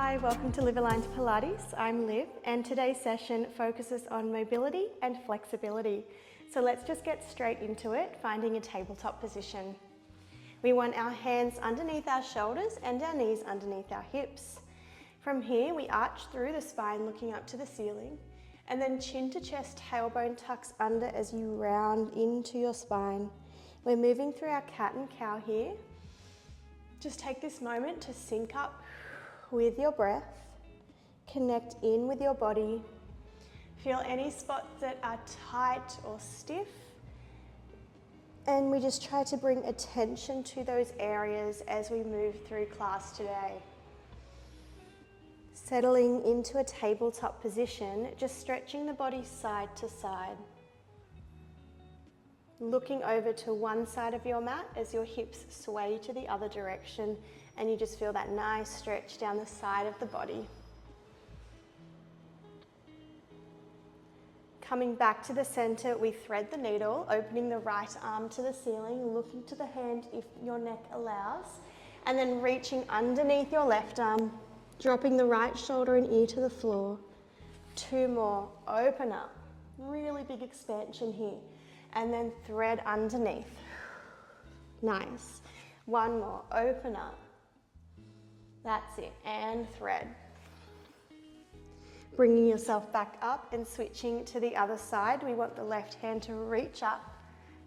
Hi, welcome to Live Aligned Pilates. I'm Liv, and today's session focuses on mobility and flexibility. So let's just get straight into it, finding a tabletop position. We want our hands underneath our shoulders and our knees underneath our hips. From here, we arch through the spine, looking up to the ceiling, and then chin to chest, tailbone tucks under as you round into your spine. We're moving through our cat and cow here. Just take this moment to sync up with your breath, connect in with your body. Feel any spots that are tight or stiff, and we just try to bring attention to those areas as we move through class today. Settling into a tabletop position, just stretching the body side to side. Looking over to one side of your mat as your hips sway to the other direction, and you just feel that nice stretch down the side of the body. Coming back to the center, we thread the needle, opening the right arm to the ceiling, looking to the hand if your neck allows, and then reaching underneath your left arm, dropping the right shoulder and ear to the floor. 2 more, open up, really big expansion here, and then thread underneath. Nice. 1 more, open up. That's it, and thread. Bringing yourself back up and switching to the other side. We want the left hand to reach up,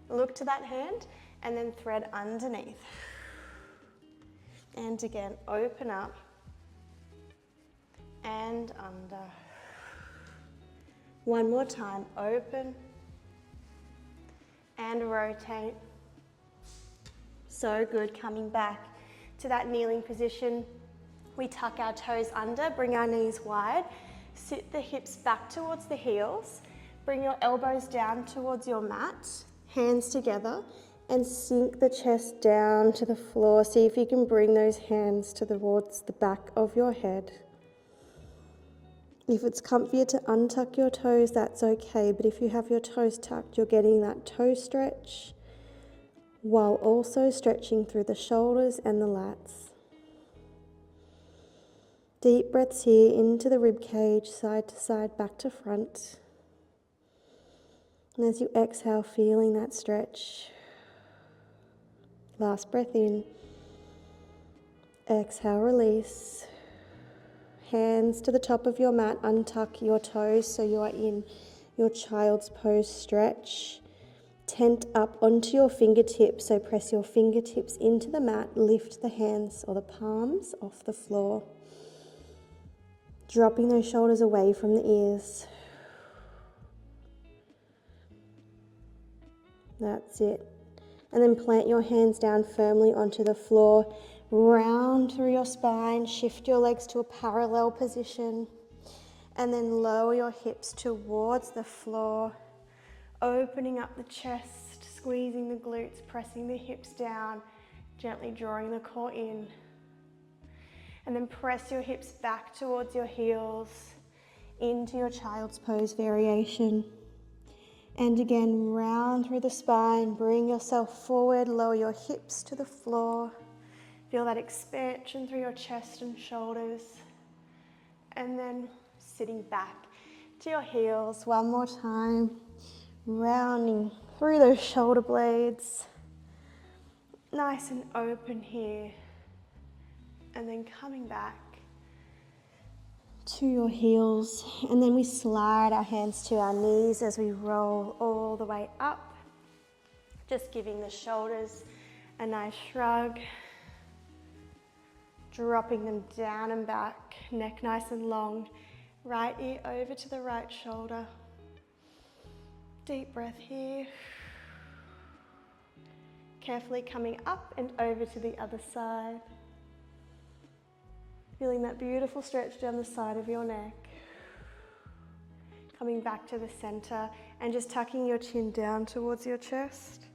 look to that hand, and then thread underneath. And again, open up and under. 1 more time, open and rotate. So good, coming back to that kneeling position. We tuck our toes under, bring our knees wide, sit the hips back towards the heels, bring your elbows down towards your mat, hands together, and sink the chest down to the floor. See if you can bring those hands towards the back of your head. If it's comfier to untuck your toes, that's okay, but if you have your toes tucked, you're getting that toe stretch while also stretching through the shoulders and the lats. Deep breaths here into the rib cage, side to side, back to front. And as you exhale, feeling that stretch. Last breath in. Exhale, release. Hands to the top of your mat, untuck your toes so you are in your child's pose stretch. Tent up onto your fingertips, so press your fingertips into the mat, lift the hands or the palms off the floor. Dropping those shoulders away from the ears. That's it. And then plant your hands down firmly onto the floor. Round through your spine, shift your legs to a parallel position, and then lower your hips towards the floor, opening up the chest, squeezing the glutes, pressing the hips down, gently drawing the core in. And then press your hips back towards your heels into your child's pose variation. And again, round through the spine, bring yourself forward, lower your hips to the floor. Feel that expansion through your chest and shoulders. And then sitting back to your heels 1 more time, rounding through those shoulder blades. Nice and open here. And then coming back to your heels, and then we slide our hands to our knees as we roll all the way up, just giving the shoulders a nice shrug, dropping them down and back, neck nice and long, right ear over to the right shoulder. Deep breath here. Carefully coming up and over to the other side. Feeling that beautiful stretch down the side of your neck. Coming back to the center and just tucking your chin down towards your chest.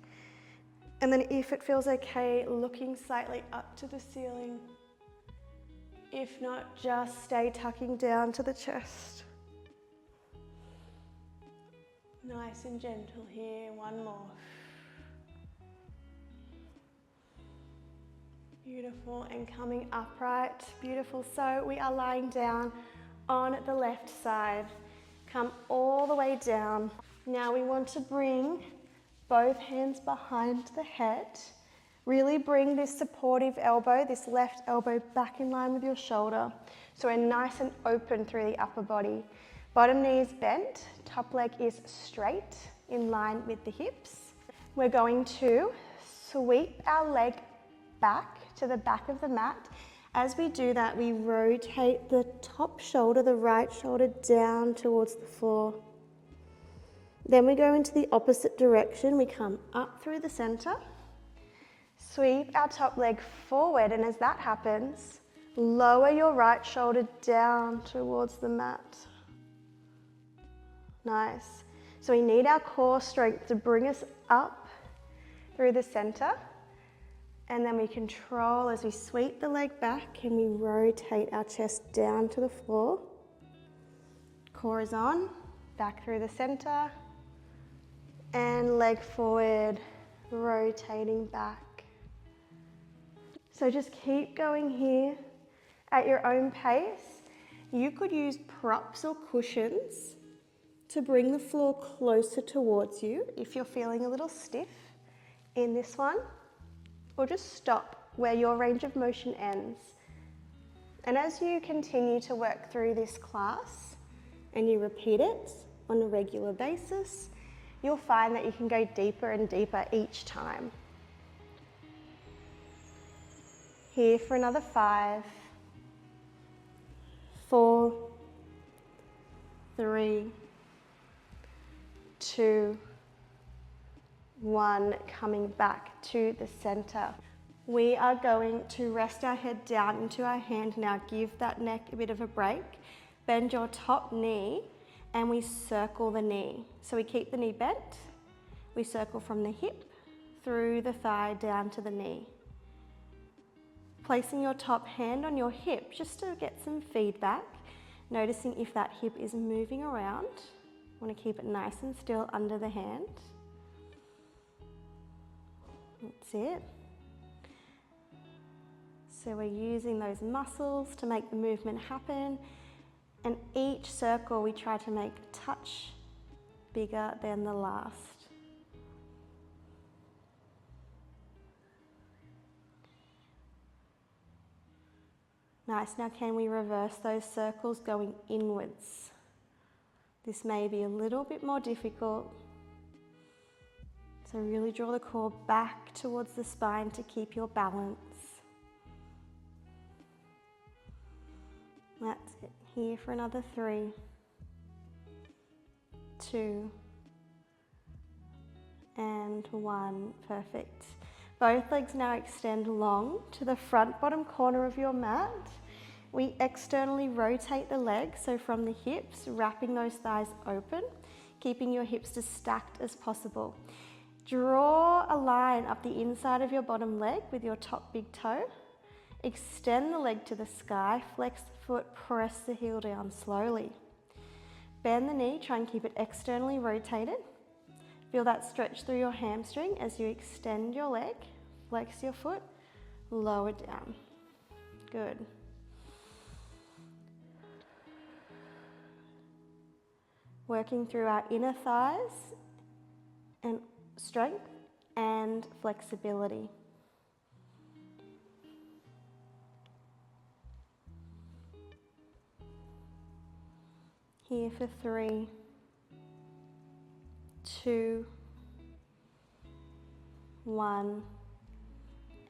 And then if it feels okay, looking slightly up to the ceiling. If not, just stay tucking down to the chest. Nice and gentle here, 1 more. Beautiful, and coming upright. Beautiful. So we are lying down on the left side. Come all the way down. Now we want to bring both hands behind the head. Really bring this supportive elbow, this left elbow, back in line with your shoulder. So we're nice and open through the upper body. Bottom knee is bent, top leg is straight, in line with the hips. We're going to sweep our leg back to the back of the mat. As we do that, we rotate the top shoulder, the right shoulder, down towards the floor. Then we go into the opposite direction. We come up through the center, sweep our top leg forward, and as that happens, lower your right shoulder down towards the mat. Nice. So we need our core strength to bring us up through the center, and then we control as we sweep the leg back and we rotate our chest down to the floor. Core is on, back through the center, and leg forward, rotating back. So just keep going here at your own pace. You could use props or cushions to bring the floor closer towards you if you're feeling a little stiff in this one, or just stop where your range of motion ends. And as you continue to work through this class and you repeat it on a regular basis, you'll find that you can go deeper and deeper each time. Here for another 5, 4, 3, 2, 1, coming back to the center. We are going to rest our head down into our hand now. Give that neck a bit of a break. Bend your top knee and we circle the knee. So we keep the knee bent. We circle from the hip through the thigh down to the knee. Placing your top hand on your hip just to get some feedback. Noticing if that hip is moving around. Want to keep it nice and still under the hand. That's it. So we're using those muscles to make the movement happen, and each circle we try to make a touch bigger than the last. Nice. Now can we reverse those circles going inwards? This may be a little bit more difficult. So really draw the core back towards the spine to keep your balance. That's it. Here for another 3, 2, and 1. Perfect. Both legs now extend long to the front bottom corner of your mat. We externally rotate the legs, so from the hips, wrapping those thighs open, keeping your hips as stacked as possible. Draw a line up the inside of your bottom leg with your top big toe. Extend the leg to the sky, flex the foot, press the heel down slowly. Bend the knee, try and keep it externally rotated. Feel that stretch through your hamstring as you extend your leg, flex your foot, lower down. Good. Working through our inner thighs and strength and flexibility. Here for 3, 2, 1,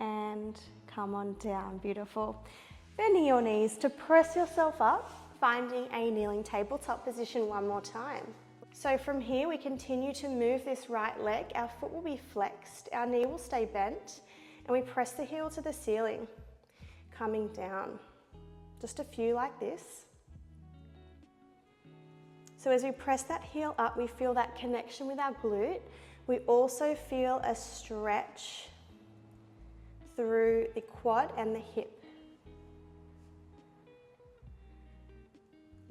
and come on down. Beautiful. Bending your knees to press yourself up, finding a kneeling tabletop position one more time. So from here, we continue to move this right leg. Our foot will be flexed, our knee will stay bent, and we press the heel to the ceiling, coming down. Just a few like this. So as we press that heel up, we feel that connection with our glute. We also feel a stretch through the quad and the hip.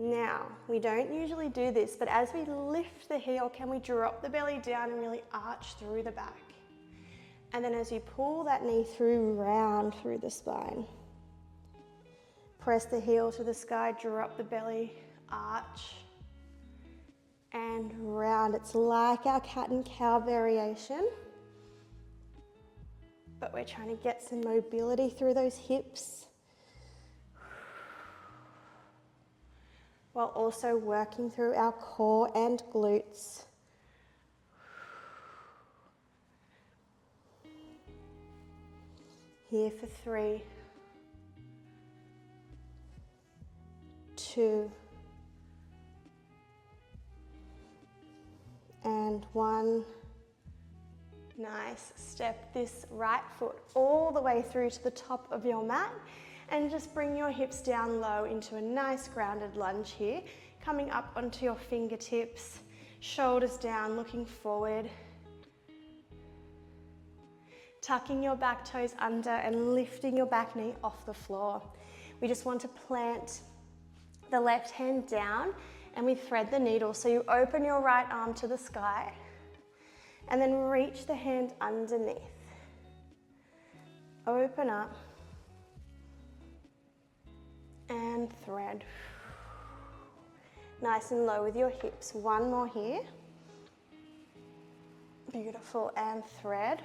Now, we don't usually do this, but as we lift the heel, can we drop the belly down and really arch through the back? And then as you pull that knee through, round through the spine. Press the heel to the sky, drop the belly, arch, and round. It's like our cat and cow variation, but we're trying to get some mobility through those hips while also working through our core and glutes. Here for 3, 2, and 1. Nice. Step this right foot all the way through to the top of your mat and just bring your hips down low into a nice grounded lunge here, coming up onto your fingertips, shoulders down, looking forward. Tucking your back toes under and lifting your back knee off the floor. We just want to plant the left hand down and we thread the needle. So you open your right arm to the sky and then reach the hand underneath. Open up and thread. Nice and low with your hips. One more here. Beautiful, and thread.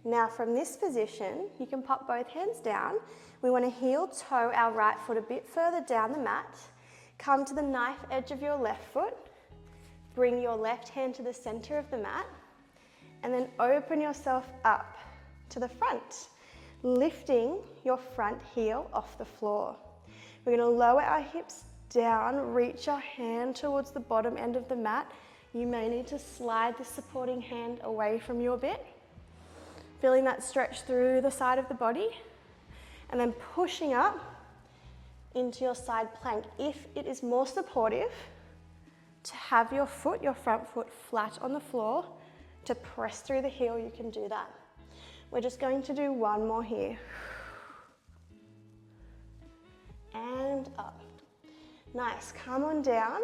Now from this position, you can pop both hands down. We want to heel toe our right foot a bit further down the mat. Come to the knife edge of your left foot. Bring your left hand to the center of the mat. And then open yourself up to the front, lifting your front heel off the floor. We're going to lower our hips down, reach our hand towards the bottom end of the mat. You may need to slide the supporting hand away from your bit. Feeling that stretch through the side of the body, and then pushing up into your side plank. If it is more supportive to have your foot, your front foot, flat on the floor, to press through the heel, you can do that. We're just going to do one more here. And up. Nice, come on down.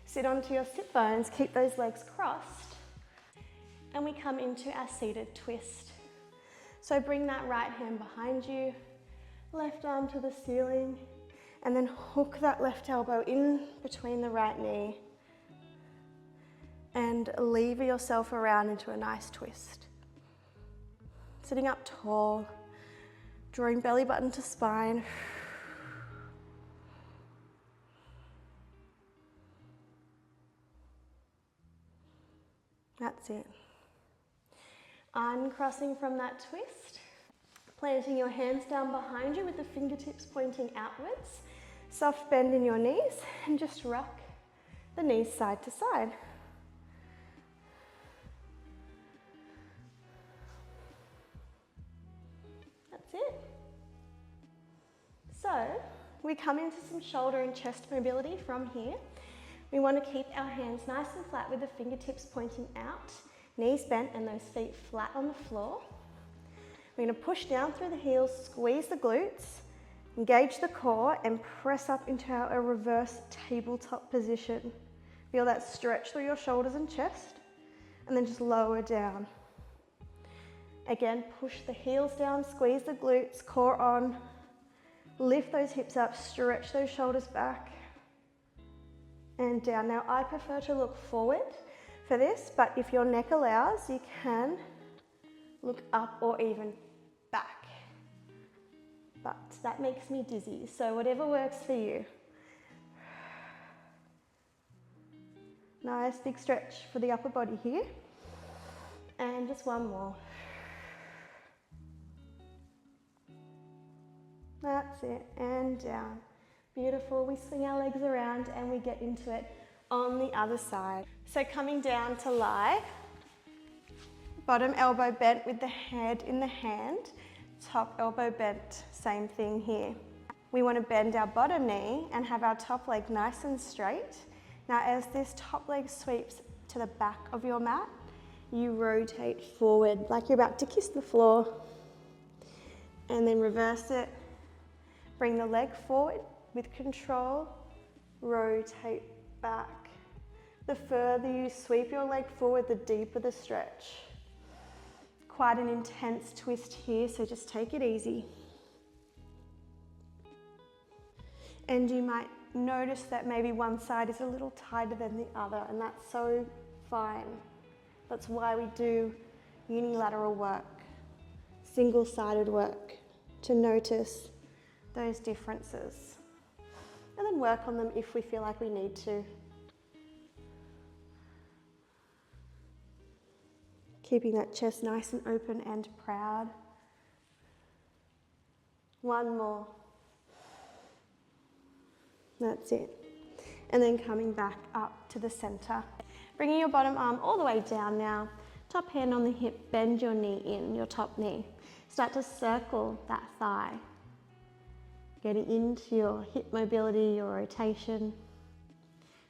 Sit onto your sit bones, keep those legs crossed. And we come into our seated twist. So bring that right hand behind you, left arm to the ceiling, and then hook that left elbow in between the right knee and lever yourself around into a nice twist. Sitting up tall, drawing belly button to spine. That's it. Uncrossing from that twist, planting your hands down behind you with the fingertips pointing outwards. Soft bend in your knees and just rock the knees side to side. That's it. So we come into some shoulder and chest mobility from here. We want to keep our hands nice and flat with the fingertips pointing out. Knees bent and those feet flat on the floor. We're going to push down through the heels, squeeze the glutes, engage the core, and press up into our reverse tabletop position. Feel that stretch through your shoulders and chest, and then just lower down. Again, push the heels down, squeeze the glutes, core on, lift those hips up, stretch those shoulders back, and down. Now, I prefer to look forward for this, but if your neck allows, you can look up or even back. But that makes me dizzy, so whatever works for you. Nice big stretch for the upper body here. And just one more. That's it, and down. Beautiful, we swing our legs around and we get into it on the other side. So coming down to lie, bottom elbow bent with the head in the hand, top elbow bent, same thing here. We want to bend our bottom knee and have our top leg nice and straight. Now as this top leg sweeps to the back of your mat, you rotate forward like you're about to kiss the floor, and then reverse it. Bring the leg forward with control, rotate back. The further you sweep your leg forward, the deeper the stretch. quite an intense twist here, so just take it easy. And you might notice that maybe one side is a little tighter than the other, and that's so fine. That's why we do unilateral work, single-sided work, to notice those differences. And then work on them if we feel like we need to. Keeping that chest nice and open and proud. One more. That's it. And then coming back up to the center. Bringing your bottom arm all the way down now. Top hand on the hip, bend your knee in, your top knee. Start to circle that thigh. Getting into your hip mobility, your rotation.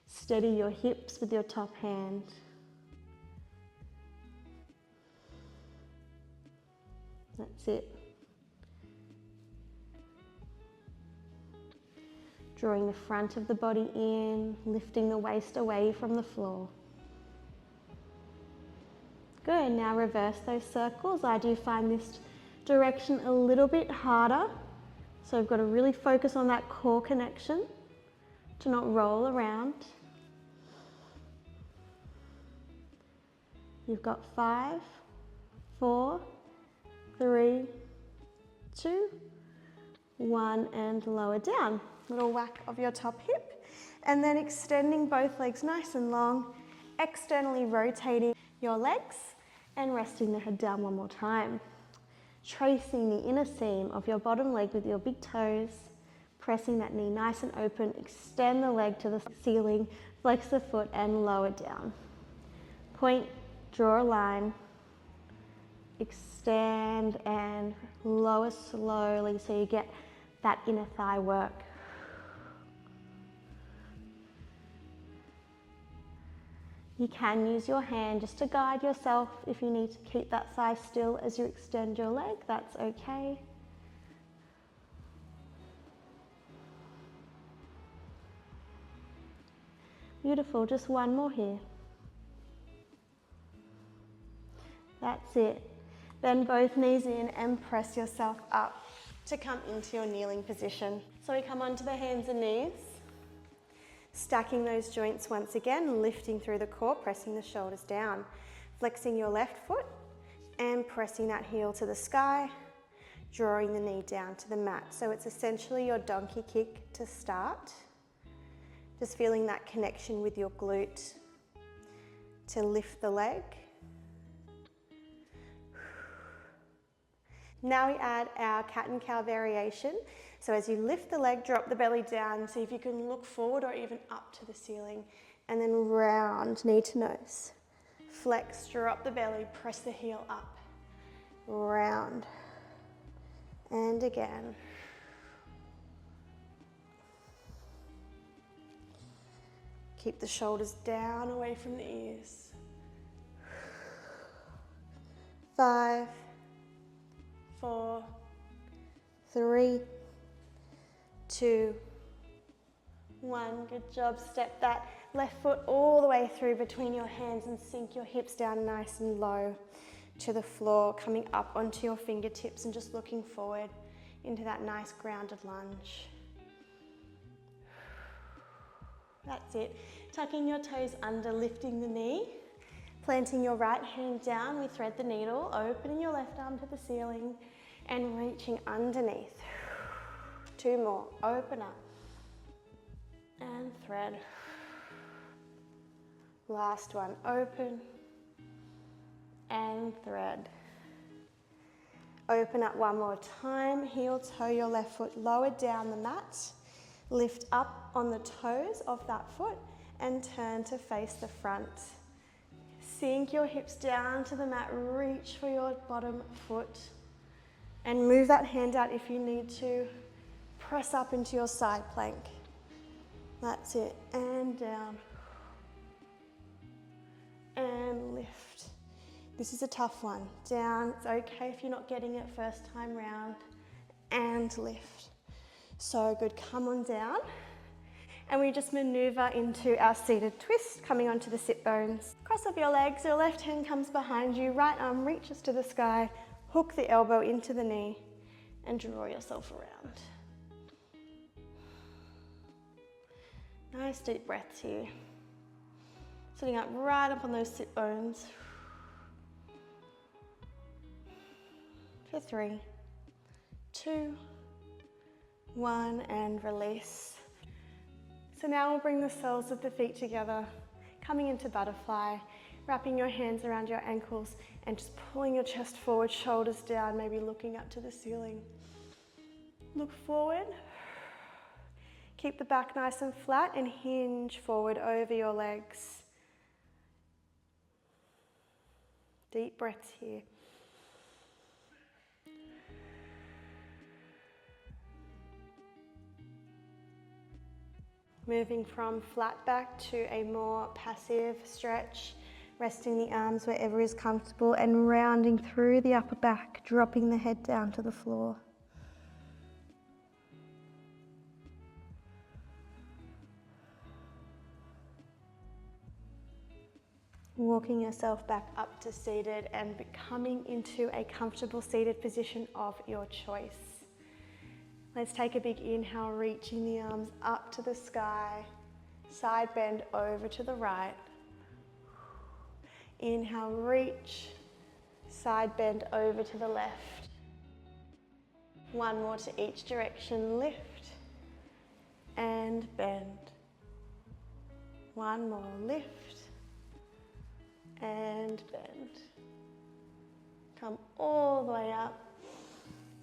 Steady your hips with your top hand. That's it. Drawing the front of the body in, lifting the waist away from the floor. Good, now reverse those circles. I do find this direction a little bit harder, so I've got to really focus on that core connection to not roll around. You've got 5, 4, 3, 2, 1, and lower down. Little whack of your top hip, and then extending both legs nice and long, externally rotating your legs and resting the head down one more time. Tracing the inner seam of your bottom leg with your big toes, pressing that knee nice and open, extend the leg to the ceiling, flex the foot and lower down. Point, draw a line, extend and lower slowly so you get that inner thigh work. You can use your hand just to guide yourself if you need to keep that thigh still as you extend your leg, that's okay. Beautiful, just one more here. That's it. Bend both knees in and press yourself up to come into your kneeling position. So we come onto the hands and knees. Stacking those joints once again, lifting through the core, pressing the shoulders down. Flexing your left foot and pressing that heel to the sky, drawing the knee down to the mat. So it's essentially your donkey kick to start. Just feeling that connection with your glute to lift the leg. Now we add our cat and cow variation. So as you lift the leg, drop the belly down. See if you can look forward or even up to the ceiling. And then round, knee to nose. Flex, drop the belly, press the heel up. Round. And again. Keep the shoulders down, away from the ears. 5, 4, 3, 2, 1. Good job. Step that left foot all the way through between your hands and sink your hips down nice and low to the floor, coming up onto your fingertips and just looking forward into that nice grounded lunge. That's it. Tucking your toes under, lifting the knee. Planting your right hand down, we thread the needle, opening your left arm to the ceiling and reaching underneath. 2 more, open up and thread. Last one, open and thread. Open up one more time, heel toe your left foot lower down the mat. Lift up on the toes of that foot and turn to face the front. Sink your hips down to the mat, reach for your bottom foot and move that hand out if you need to. Press up into your side plank. That's it, and down. And lift. This is a tough one. Down, it's okay if you're not getting it first time round. And lift. So good, come on down. And we just maneuver into our seated twist, coming onto the sit bones. Cross off your legs, your left hand comes behind you, right arm reaches to the sky, hook the elbow into the knee, and draw yourself around. Nice deep breaths here. Sitting up right up on those sit bones. For 3, 2, 1, and release. So now we'll bring the soles of the feet together, coming into butterfly, wrapping your hands around your ankles and just pulling your chest forward, shoulders down, maybe looking up to the ceiling. Look forward. Keep the back nice and flat and hinge forward over your legs. Deep breaths here. Moving from flat back to a more passive stretch, resting the arms wherever is comfortable and rounding through the upper back, dropping the head down to the floor. Walking yourself back up to seated and coming into a comfortable seated position of your choice. Let's take a big inhale, reaching the arms up to the sky, side bend over to the right. Inhale, reach, side bend over to the left. One more to each direction, lift and bend. One more, lift and bend. Come all the way up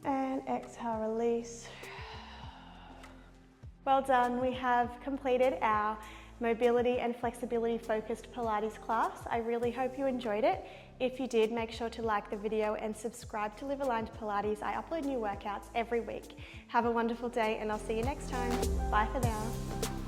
and exhale, release. Well done, we have completed our mobility and flexibility focused Pilates class. I really hope you enjoyed it. If you did, make sure to like the video and subscribe to Live Aligned Pilates. I upload new workouts every week. Have a wonderful day and I'll see you next time. Bye for now.